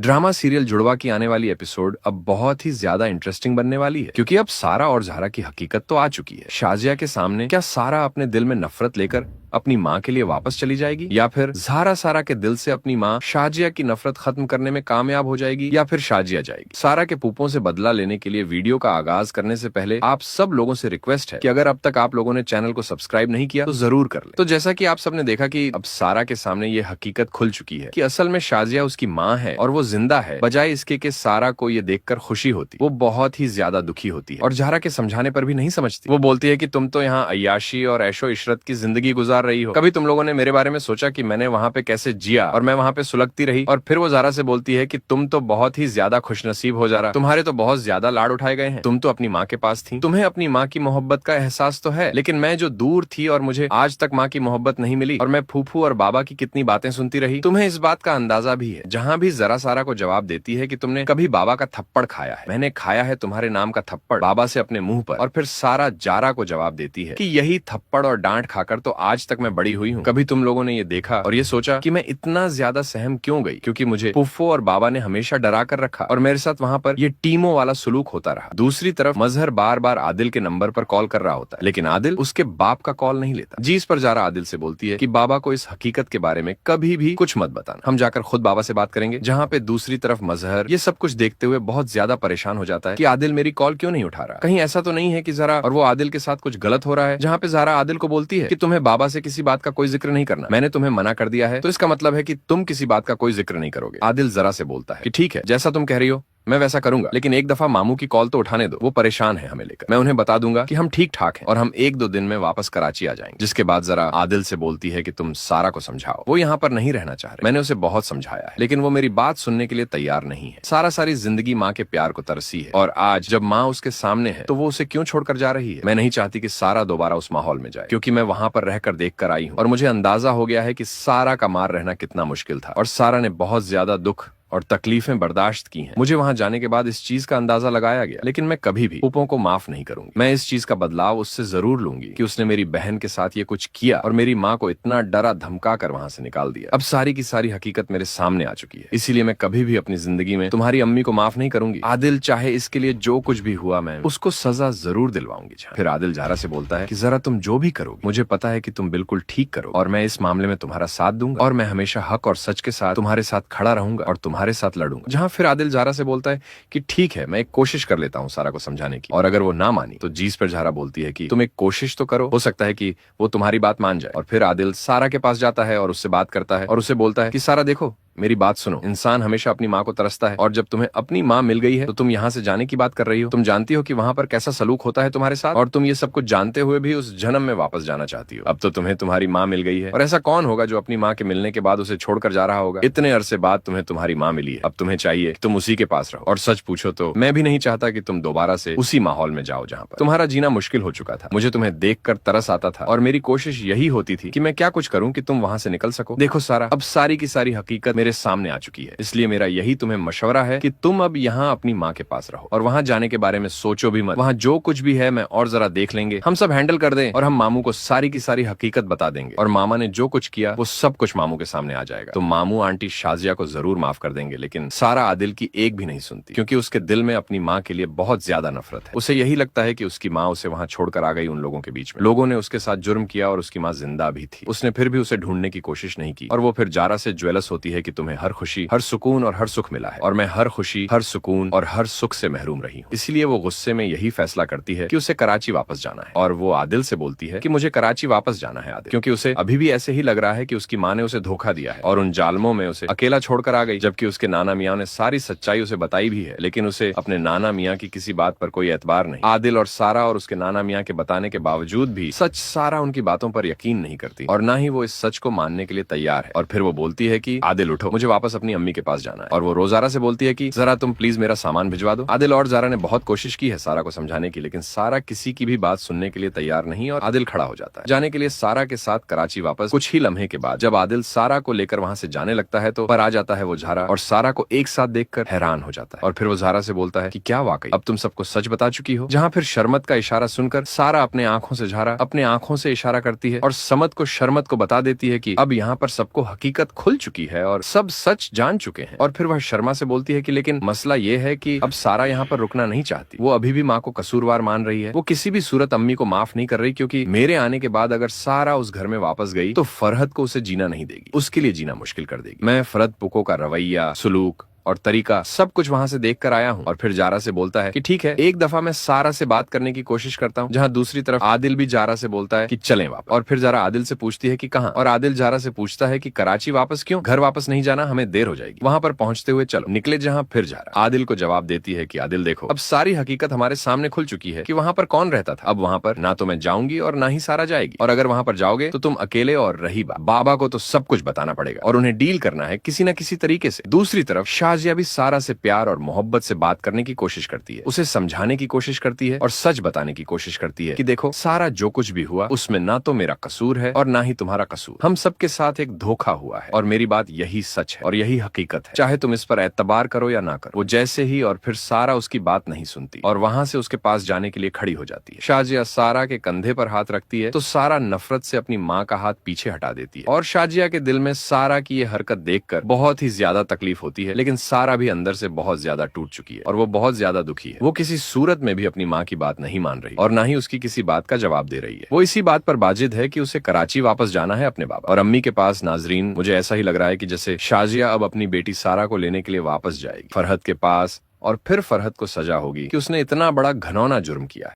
Drama serial जुड़वा की आने वाली एपिसोड अब बहुत ही ज्यादा इंटरेस्टिंग बनने वाली है, क्योंकि अब सारा और ज़ारा की हकीकत तो आ चुकी है। शाजिया के सामने क्या सारा अपने दिल में नफरत लेकर अपनी माँ के लिए वापस चली जाएगी, या फिर ज़ारा सारा के दिल से अपनी माँ शाजिया की नफरत खत्म करने में कामयाब हो जाएगी, या फिर शाजिया जाएगी। सारा के पुप्पों से बदला लेने के लिए वीडियो का आगाज करने से पहले आप सब लोगों से रिक्वेस्ट है कि अगर अब तक आप लोगों ने चैनल को सब्सक्राइब नहीं किया तो जरूर कर ले। तो जैसा कि आप सबने देखा कि अब सारा के सामने ये हकीकत खुल चुकी है कि असल में शाजिया उसकी माँ है और वो जिंदा है, बजाय इसके कि सारा को ये देखकर खुशी होती। वो बहुत ही ज्यादा दुखी होती है और ज़ारा के समझाने पर भी नहीं समझती। वो बोलती है कि तुम तो यहाँ अय्याशी और ऐशो इशरत की जिंदगी गुजार रही हो, कभी तुम लोगों ने मेरे बारे में सोचा कि मैंने वहाँ पे कैसे जिया और मैं वहाँ पे सुलगती रही। और फिर वो ज़ारा से बोलती है कि तुम तो बहुत ही ज्यादा खुशनसीब हो ज़ारा, तुम्हारे तो बहुत ज्यादा लाड उठाए गए हैं, तुम तो अपनी माँ के पास थी, तुम्हें अपनी माँ की मोहब्बत का एहसास तो है, लेकिन मैं जो दूर थी और मुझे आज तक माँ की मोहब्बत नहीं मिली और मैं फूफू और बाबा की कितनी बातें सुनती रही, तुम्हें इस बात का अंदाजा भी है। जहाँ भी ज़रा सारा को जवाब देती है कि तुमने कभी बाबा का थप्पड़ खाया है, मैंने खाया है तुम्हारे नाम का थप्पड़ बाबा से अपने मुंह पर। और फिर सारा ज़ारा को जवाब देती है कि यही थप्पड़ और डांट खाकर तो आज तक मैं बड़ी हुई हूँ। कभी तुम लोगों ने ये देखा और ये सोचा कि मैं इतना ज्यादा सहम क्यों गई, क्योंकि मुझे फुफ्फो और बाबा ने हमेशा डरा कर रखा और मेरे साथ वहाँ पर ये टीमों वाला सुलूक होता रहा। दूसरी तरफ मजहर बार बार आदिल के नंबर पर कॉल कर रहा होता है, लेकिन आदिल उसके बाप का कॉल नहीं लेता। जिस पर ज़ारा आदिल से बोलती है कि बाबा को इस हकीकत के बारे में कभी भी कुछ मत बताना, हम जाकर खुद बाबा से बात करेंगे। जहाँ पे दूसरी तरफ मजहर ये सब कुछ देखते हुए बहुत ज्यादा परेशान हो जाता है कि आदिल मेरी कॉल क्यों नहीं उठा रहा, कहीं ऐसा तो नहीं है कि ज़ारा और वो आदिल के साथ कुछ गलत हो रहा है। जहाँ पे ज़ारा आदिल को बोलती है कि तुम्हें बाबा से किसी बात का कोई जिक्र नहीं करना, मैंने तुम्हें मना कर दिया है, तो इसका मतलब है कि तुम किसी बात का कोई जिक्र नहीं करोगे। आदिल ज़रा से बोलता है कि ठीक है, जैसा तुम कह रही हो मैं वैसा करूंगा, लेकिन एक दफा मामू की कॉल तो उठाने दो, वो परेशान है हमें लेकर। मैं उन्हें बता दूंगा कि हम ठीक ठाक हैं और हम 1-2 दिन में वापस कराची आ जाएंगे। जिसके बाद ज़रा आदिल से बोलती है कि तुम सारा को समझाओ, वो यहाँ पर नहीं रहना चाह रहे, मैंने उसे बहुत समझाया है, लेकिन वो मेरी बात सुनने के लिए तैयार नहीं है। सारा सारी जिंदगी माँ के प्यार को तरसी है और आज जब माँ उसके सामने है तो वो उसे क्यों छोड़कर जा रही है। मैं नहीं चाहती कि सारा दोबारा उस माहौल में जाए, क्योंकि मैं वहां पर रहकर देख कर आई हूँ और मुझे अंदाजा हो गया है कि सारा का मार रहना कितना मुश्किल था और सारा ने बहुत ज्यादा दुख और तकलीफें बर्दाश्त की हैं। मुझे वहां जाने के बाद इस चीज का अंदाजा लगाया गया, लेकिन मैं कभी भी पुप्पों को माफ नहीं करूंगी। मैं इस चीज का बदलाव उससे जरूर लूंगी कि उसने मेरी बहन के साथ ये कुछ किया और मेरी माँ को इतना डरा धमका कर वहां से निकाल दिया। अब सारी की सारी हकीकत मेरे सामने आ चुकी है, इसीलिए मैं कभी भी अपनी जिंदगी में तुम्हारी अम्मी को माफ नहीं करूंगी। आदिल चाहे इसके लिए जो कुछ भी हुआ मैं उसको सजा जरूर दिलवाऊंगी। फिर आदिल ज़ारा से बोलता है कि जरा तुम जो भी करोगे मुझे पता है कि तुम बिल्कुल ठीक करो और मैं इस मामले में तुम्हारा साथ दूंगा और मैं हमेशा हक और सच के साथ तुम्हारे साथ खड़ा रहूंगा और तुम्हारे साथ लड़ूंगा। फिर आदिल ज़ारा से बोलता है कि ठीक है, मैं एक कोशिश कर लेता हूँ सारा को समझाने की, और अगर वो ना मानी तो जीस पर ज़ारा बोलती है कि तुम एक कोशिश तो करो, हो सकता है कि वो तुम्हारी बात मान जाए। और फिर आदिल सारा के पास जाता है और उससे बात करता है और उसे बोलता है कि सारा देखो, मेरी बात सुनो, इंसान हमेशा अपनी माँ को तरसता है और जब तुम्हें अपनी माँ मिल गई है तो तुम यहाँ से जाने की बात कर रही हो। तुम जानती हो कि वहाँ पर कैसा सलूक होता है तुम्हारे साथ और तुम ये सब कुछ जानते हुए भी उस जन्म में वापस जाना चाहती हो। अब तो तुम्हें तुम्हारी माँ मिल गई है और ऐसा कौन होगा जो अपनी माँ के मिलने के बाद उसे छोड़कर जा रहा होगा। इतने अरसे बाद तुम्हें तुम्हारी माँ मिली है, अब तुम्हें चाहिए कि तुम उसी के पास रहो। और सच पूछो तो मैं भी नहीं चाहता कि तुम दोबारा से उसी माहौल में जाओ जहाँ पर तुम्हारा जीना मुश्किल हो चुका था। मुझे तुम्हें देखकर तरस आता था और मेरी कोशिश यही होती थी कि मैं क्या कुछ करूँ कि तुम वहाँ से निकल सको। देखो सारा, अब सारी की सारी हकीकत मेरे सामने आ चुकी है, इसलिए मेरा यही तुम्हें मशवरा है कि तुम अब यहाँ अपनी माँ के पास रहो और वहाँ जाने के बारे में सोचो भी मत। वहाँ जो कुछ भी है मैं और जरा देख लेंगे, हम सब हैंडल कर दें और हम मामू को सारी की सारी हकीकत बता देंगे और मामा ने जो कुछ किया वो सब कुछ मामू के सामने आ जाएगा। तो मामू आंटी शाजिया को जरूर माफ कर देंगे, लेकिन सारा आदिल की एक भी नहीं सुनती, क्योंकि उसके दिल में अपनी माँ के लिए बहुत ज्यादा नफरत है। उसे यही लगता है कि उसकी माँ उसे वहाँ छोड़कर आ गई उन लोगों के बीच में। लोगों ने उसके साथ जुर्म किया और उसकी माँ जिंदा भी थी, उसने फिर भी उसे ढूंढने की कोशिश नहीं की और वो फिर ज़ारा से ज्वेलस होती है कि तुम्हें हर खुशी, हर सुकून और हर सुख मिला है और मैं हर खुशी, हर सुकून और हर सुख से महरूम रही हूँ। इसीलिए वो गुस्से में यही फैसला करती है कि उसे कराची वापस जाना है और वो आदिल से बोलती है कि मुझे कराची वापस जाना है आदिल, क्योंकि उसे अभी भी ऐसे ही लग रहा है कि उसकी माँ ने उसे धोखा दिया है और उन जालमों में उसे अकेला छोड़कर आ गई, जबकि उसके नाना मियाँ ने सारी सच्चाई उसे बताई भी है, लेकिन उसे अपने नाना मियाँ की किसी बात पर कोई एतबार नहीं। आदिल और सारा और उसके नाना मियाँ के बताने के बावजूद भी सच सारा उनकी बातों पर यकीन नहीं करती और ना ही वो इस सच को मानने के लिए तैयार है। और फिर वो बोलती है कि आदिल उठो, मुझे वापस अपनी अम्मी के पास जाना है। और वो ज़ारा से बोलती है कि जरा तुम प्लीज मेरा सामान भिजवा दो। आदिल और ज़ारा ने बहुत कोशिश की है सारा को समझाने की, लेकिन सारा किसी की भी बात सुनने के लिए तैयार नहीं और आदिल खड़ा हो जाता है जाने के लिए सारा के साथ कराची वापस। कुछ ही लम्हे के बाद जब आदिल सारा को लेकर वहाँ से जाने लगता है तो पर आ जाता है वो ज़ारा और सारा को एक साथ देखकर हैरान हो जाता है। और फिर वो ज़ारा से बोलता है कि क्या वाकई अब तुम सबको सच बता चुकी हो। जहाँ फिर शर्मत का इशारा सुनकर सारा अपने आंखों से ज़ारा अपने आंखों से इशारा करती है और समत को शर्मत को बता देती है कि अब यहाँ पर सबको हकीकत खुल चुकी है और सब सच जान चुके हैं। और फिर वह शर्मा से बोलती है कि लेकिन मसला ये है कि अब सारा यहाँ पर रुकना नहीं चाहती। वो अभी भी माँ को कसूरवार मान रही है। वो किसी भी सूरत अम्मी को माफ नहीं कर रही, क्योंकि मेरे आने के बाद अगर सारा उस घर में वापस गई तो फरहत को उसे जीना नहीं देगी, उसके लिए जीना मुश्किल कर देगी। मैं फरहत पुको का रवैया, सुलूक और तरीका सब कुछ वहां से देख कर आया हूँ। और फिर जारा से बोलता है कि ठीक है, एक दफा मैं सारा से बात करने की कोशिश करता हूँ। जहाँ दूसरी तरफ आदिल भी जारा से बोलता है कि चलें वापस। और फिर जारा आदिल से पूछती है कि कहाँ, और आदिल जारा से पूछता है कि कराची वापस क्यों, घर वापस नहीं जाना, हमें देर हो जाएगी। वहां पर पहुंचते हुए चलो निकले जहाँ। फिर जारा आदिल को जवाब देती है कि आदिल देखो, अब सारी हकीकत हमारे सामने खुल चुकी है कि वहां पर कौन रहता था। अब वहां पर ना तो मैं जाऊंगी और ना ही सारा जाएगी, और अगर वहां पर जाओगे तो तुम अकेले और रही बाबा को तो सब कुछ बताना पड़ेगा और उन्हें डील करना है किसी न किसी तरीके से। दूसरी तरफ शाजिया भी सारा से प्यार और मोहब्बत से बात करने की कोशिश करती है, उसे समझाने की कोशिश करती है और सच बताने की कोशिश करती है कि देखो सारा जो कुछ भी हुआ उसमें ना तो मेरा कसूर है और ना ही तुम्हारा कसूर। हम सबके साथ एक धोखा हुआ है और मेरी बात यही सच है और यही हकीकत है, चाहे तुम इस पर एतबार करो या ना करो। वो जैसे ही और फिर सारा उसकी बात नहीं सुनती और वहां से उसके पास जाने के लिए खड़ी हो जाती है। शाजिया सारा के कंधे पर हाथ रखती है तो सारा नफरत से अपनी माँ का हाथ पीछे हटा देती है और शाजिया के दिल में सारा की ये हरकत देखकर बहुत ही ज्यादा तकलीफ होती है। लेकिन सारा भी अंदर से बहुत ज्यादा टूट चुकी है और वो बहुत ज्यादा दुखी है। वो किसी सूरत में भी अपनी माँ की बात नहीं मान रही और ना ही उसकी किसी बात का जवाब दे रही है। वो इसी बात पर बाजिद है कि उसे कराची वापस जाना है अपने बाबा और अम्मी के पास। नाजरीन, मुझे ऐसा ही लग रहा है कि जैसे शाजिया अब अपनी बेटी सारा को लेने के लिए वापस जाएगी फरहत के पास, और फिर फरहत को सजा होगी कि उसने इतना बड़ा घनौना जुर्म किया है।